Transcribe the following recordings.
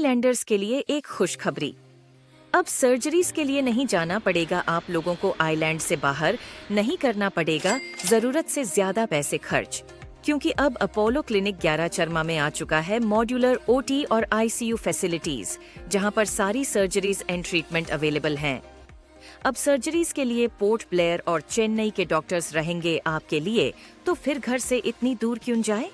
आईलैंडर्स के लिए एक खुशखबरी। अब सर्जरीज के लिए नहीं जाना पड़ेगा आप लोगों को, आइलैंड से बाहर नहीं करना पड़ेगा जरूरत से ज्यादा पैसे खर्च, क्योंकि अब अपोलो क्लिनिक 11 चरमा में आ चुका है मॉड्यूलर ओटी और आईसीयू फैसिलिटीज, जहां पर सारी सर्जरीज एंड ट्रीटमेंट अवेलेबल हैं। अब सर्जरीज के लिए पोर्ट ब्लेयर और चेन्नई के डॉक्टर्स रहेंगे आपके लिए, तो फिर घर से इतनी दूर क्यों जाए।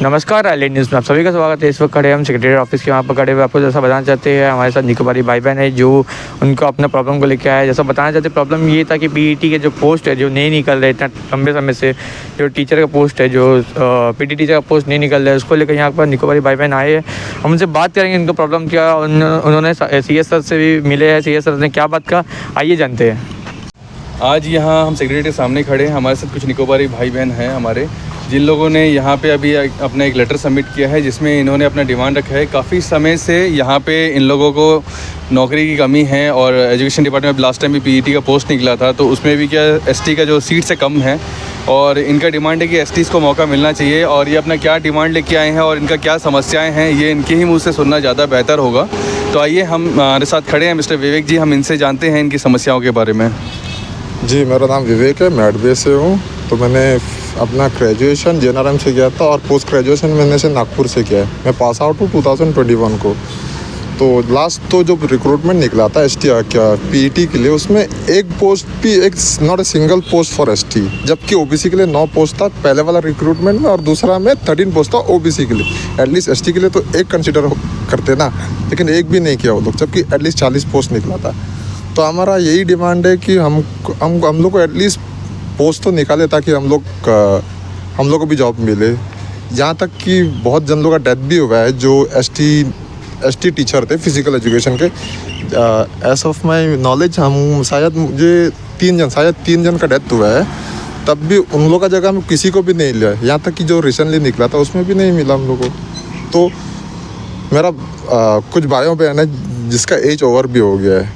नमस्कार, आइलैंड न्यूज़ में आप सभी का स्वागत है। इस वक्त खड़े हम सेक्रेटरी ऑफिस के वहाँ पर खड़े हुए आपको जैसा बताना चाहते हैं। हमारे साथ निकोबारी भाई बहन है जो उनको अपने प्रॉब्लम को लेकर आए। जैसा बताना चाहते प्रॉब्लम ये था कि पीईटी के जो पोस्ट है जो नहीं निकल रहे इतना लंबे समय से, जो टीचर का पोस्ट है जो पीटी टीचर का पोस्ट नहीं निकल रहा है, उसको लेकर यहाँ पर निकोबारी भाई बहन आए हैं। हम उनसे बात करेंगे उनका प्रॉब्लम क्या। उन्होंने CS सर से भी मिले हैं, CS सर ने क्या बात कहा आइए जानते हैं। आज यहाँ हम सेक्रेटरी के सामने खड़े हैं। हमारे साथ कुछ निकोबारी भाई बहन हैं हमारे, जिन लोगों ने यहाँ पे अभी अपना एक लेटर सबमिट किया है जिसमें इन्होंने अपना डिमांड रखा है। काफ़ी समय से यहाँ पे इन लोगों को नौकरी की कमी है और एजुकेशन डिपार्टमेंट में लास्ट टाइम भी पीईटी का पोस्ट निकला था, तो उसमें भी क्या एसटी का जो सीट से कम है और इनका डिमांड है कि एसटीज़ को मौका मिलना चाहिए। और ये अपना क्या डिमांड लेके आए हैं और इनका क्या समस्याएँ हैं ये इनके ही मुँह से सुनना ज़्यादा बेहतर होगा। तो आइए, हमारे साथ खड़े हैं मिस्टर विवेक जी, हम इनसे जानते हैं इनकी समस्याओं के बारे में। जी, मेरा नाम विवेक है, मैं एडवे से हूँ। तो मैंने अपना ग्रेजुएशन JNRM से किया था और पोस्ट ग्रेजुएशन मैंने से नागपुर से किया है। मैं पास आउट हूँ 2021 को। तो लास्ट तो जो रिक्रूटमेंट निकला था ST क्या PET के लिए, उसमें एक पोस्ट भी, एक not a single post for ST, जबकि OBC के लिए 9 पोस्ट था पहले वाला रिक्रूटमेंट में और दूसरा में 13 पोस्ट था OBC के लिए। एटलीस्ट ST के लिए तो एक कंसिडर करते ना, लेकिन एक भी नहीं किया वो लोग, जबकि एटलीस्ट 40 पोस्ट निकला था। तो हमारा यही डिमांड है कि हम लोग को एटलीस्ट पोस्ट तो निकाले ताकि हम लोग को भी जॉब मिले। यहाँ तक कि बहुत जन लोगों का डेथ भी हुआ है जो ST टीचर थे फिज़िकल एजुकेशन के। एज ऑफ माई नॉलेज हम शायद मुझे 3 जन का डेथ हुआ है, तब भी उन लोगों का जगह में किसी को भी नहीं लिया। यहाँ तक कि जो रिसेंटली निकला था उसमें भी नहीं मिला हम लोग को। तो मेरा कुछ भाइयों बहन है जिसका एज ओवर भी हो गया है,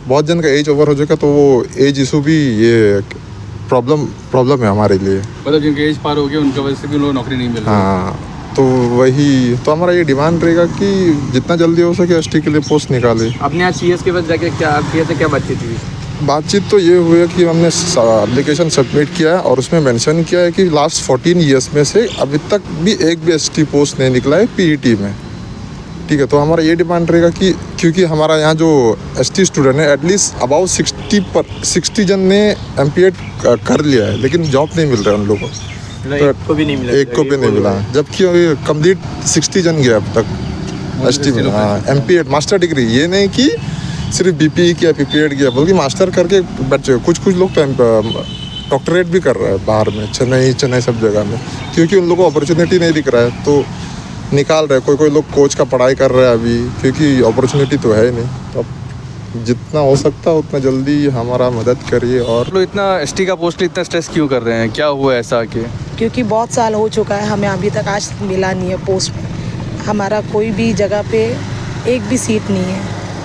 बहुत जन का एज ओवर हो चुका, तो वो एज इशू भी ये प्रॉब्लम है हमारे लिए। मतलब जिनके एज पार हो गया उनका वजह से भी लोग नौकरी नहीं मिल रही। हाँ, तो वही तो हमारा ये डिमांड रहेगा कि जितना जल्दी हो सके ST के लिए पोस्ट निकाले। अपने आज CS के पास जाके क्या बातचीत हुई? बातचीत तो ये हुई है कि हमने एप्लीकेशन सबमिट किया है और उसमें मेंशन किया है कि लास्ट 14 ईयर्स में से अभी तक भी एक भी ST पोस्ट नहीं निकला है PET में। ठीक है, तो हमारा ये डिमांड रहेगा कि क्योंकि हमारा यहाँ जो ST स्टूडेंट है एटलीस्ट अबाउट 60 जन ने MPED कर लिया है, लेकिन जॉब नहीं मिल रहा है उन लोगों को। तो एक को भी नहीं मिला, जबकि कंप्लीट 60 जन गया अब तक ST में। हाँ, MPED मास्टर डिग्री, ये नहीं कि सिर्फ BPE किया PPED किया, बल्कि मास्टर करके बच्चे कुछ लोग तो डॉक्टरेट भी कर रहा है बाहर में, चेन्नई सब जगह में, क्योंकि उन लोगों को अपॉर्चुनिटी नहीं दिख रहा है तो निकाल रहे। कोई लोग कोच का पढ़ाई कर रहे हैं अभी, क्योंकि अपॉर्चुनिटी तो है ही नहीं। तो अब जितना हो सकता है उतना जल्दी हमारा मदद करिए। और लोग इतना ST का पोस्ट इतना स्ट्रेस क्यों कर रहे हैं, क्या हुआ ऐसा कि? क्योंकि बहुत साल हो चुका है, हमें अभी तक आज मिला नहीं है पोस्ट। हमारा कोई भी जगह पे एक भी सीट नहीं है,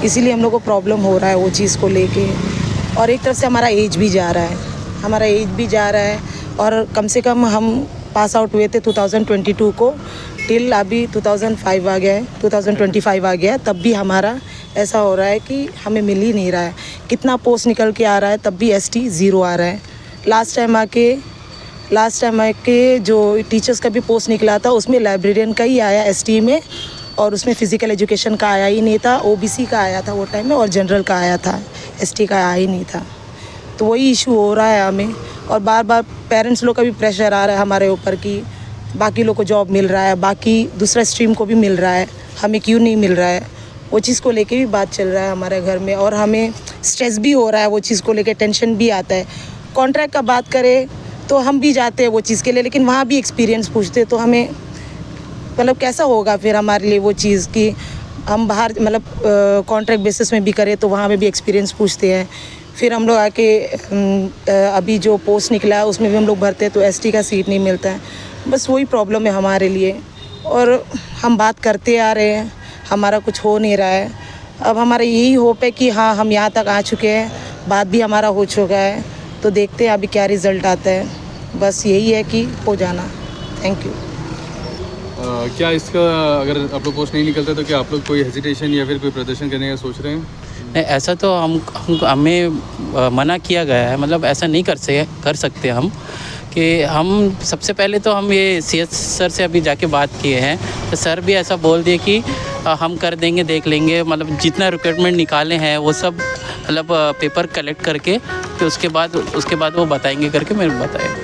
इसीलिए हम लोग को प्रॉब्लम हो रहा है वो चीज़ को लेके। और एक तरफ से हमारा एज भी जा रहा है और कम से कम हम पास आउट हुए थे 2022 को, टिल अभी 2025 आ गया है, तब भी हमारा ऐसा हो रहा है कि हमें मिल ही नहीं रहा है। कितना पोस्ट निकल के आ रहा है तब भी ST 0 आ रहा है। लास्ट टाइम आके जो टीचर्स का भी पोस्ट निकला था उसमें लाइब्रेरियन का ही आया ST में, और उसमें फ़िज़िकल एजुकेशन का आया ही नहीं था। OBC का आया था वो टाइम में और जनरल का आया था, ST का आया ही नहीं था। तो वही इशू हो रहा है हमें, और बार बार पेरेंट्स लोग का भी प्रेशर आ रहा है हमारे ऊपर कि बाकी लोग को जॉब मिल रहा है, बाकी दूसरा स्ट्रीम को भी मिल रहा है, हमें क्यों नहीं मिल रहा है, वो चीज़ को लेके भी बात चल रहा है हमारे घर में। और हमें स्ट्रेस भी हो रहा है, वो चीज़ को लेके टेंशन भी आता है। कॉन्ट्रैक्ट का बात करें तो हम भी जाते हैं वो चीज़ के लिए, लेकिन वहाँ भी एक्सपीरियंस पूछते तो हमें मतलब कैसा होगा फिर हमारे लिए वो चीज़ कि हम बाहर मतलब कॉन्ट्रैक्ट बेसिस में भी करें तो वहाँ पे भी एक्सपीरियंस पूछते हैं। फिर हम लोग आके अभी जो पोस्ट निकला है उसमें भी हम लोग भरते हैं तो एसटी का सीट नहीं मिलता है। बस वही प्रॉब्लम है हमारे लिए, और हम बात करते आ रहे हैं, हमारा कुछ हो नहीं रहा है। अब हमारा यही होप है कि हाँ हम यहाँ तक आ चुके हैं, बात भी हमारा हो चुका है, तो देखते हैं अभी क्या रिज़ल्ट आता है। बस यही है कि हो जाना। Thank you. क्या इसका अगर आप लोग पोस्ट नहीं निकलता तो क्या आप लोग कोई हेजिटेशन या फिर कोई प्रदर्शन करने का सोच रहे हैं? नहीं, ऐसा तो हमें मना किया गया है, मतलब ऐसा नहीं कर सकते हम कि हम सबसे पहले तो हम ये CS सर से अभी जाके बात किए हैं, तो सर भी ऐसा बोल दिए कि हम कर देंगे, देख लेंगे, मतलब जितना रिक्वायरमेंट निकाले हैं वो सब मतलब पेपर कलेक्ट करके फिर उसके बाद वो बताएंगे करके मेरे बताया।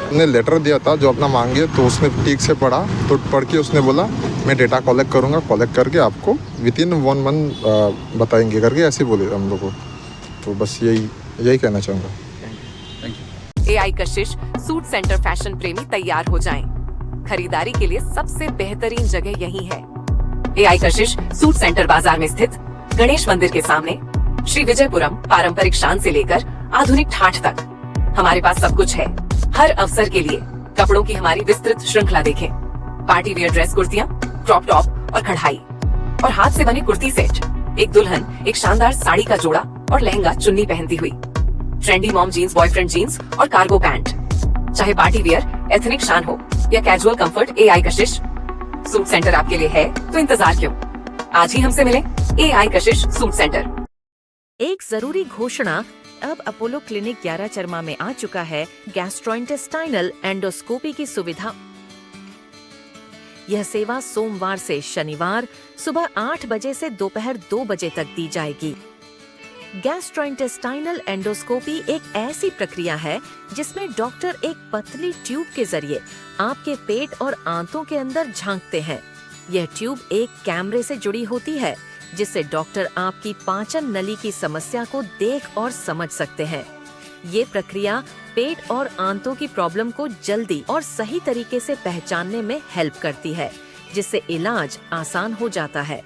हमने लेटर दिया था जो अपना मांगे, तो उसने ठीक से पढ़ा, तो पढ़ के उसने बोला मैं डेटा कलेक्ट करूँगा, कलेक्ट करके आपको विदिन 1 मंथ बताएंगे करके ऐसे बोले हम लोग को। तो बस यही कहना चाहूँगा। AI Kashish suit centre fashion प्रेमी तैयार हो जाएं। खरीदारी के लिए सबसे बेहतरीन जगह यही है। AI कशिश सूट सेंटर बाजार में स्थित गणेश मंदिर के सामने, श्री विजयपुरम पारंपरिक शान से लेकर आधुनिक ठाठ तक हमारे पास सब कुछ है। हर अवसर के लिए कपड़ों की हमारी विस्तृत श्रृंखला देखें। पार्टी वियर ड्रेस कुर्तियां, क्रॉप टॉप और कढ़ाई, और हाथ से बने कुर्ती सेट, एक दुल्हन एक शानदार साड़ी का जोड़ा और लहंगा चुन्नी पहनती हुई, trendy mom jeans, boyfriend jeans और कार्गो पैंट। चाहे पार्टी वियर, एथनिक शान हो या casual comfort, AI Kashish suit centre आपके लिए है, तो इंतजार क्यों? आज ही हमसे मिलें। AI Kashish suit centre. एक जरूरी घोषणा, अब अपोलो क्लिनिक 11 चरमा में आ चुका है गैस्ट्रोइंटेस्टाइनल एंडोस्कोपी की सुविधा। यह सेवा सोमवार से शनिवार सुबह 8 बजे से दोपहर 2 बजे तक दी जाएगी। गैस्ट्रोइंटेस्टाइनल एंडोस्कोपी एक ऐसी प्रक्रिया है जिसमें डॉक्टर एक पतली ट्यूब के जरिए आपके पेट और आंतों के अंदर झांकते हैं। यह ट्यूब एक कैमरे से जुड़ी होती है जिससे डॉक्टर आपकी पाचन नली की समस्या को देख और समझ सकते हैं। ये प्रक्रिया पेट और आंतों की प्रॉब्लम को जल्दी और सही तरीके से पहचानने में हेल्प करती है, जिससे इलाज आसान हो जाता है।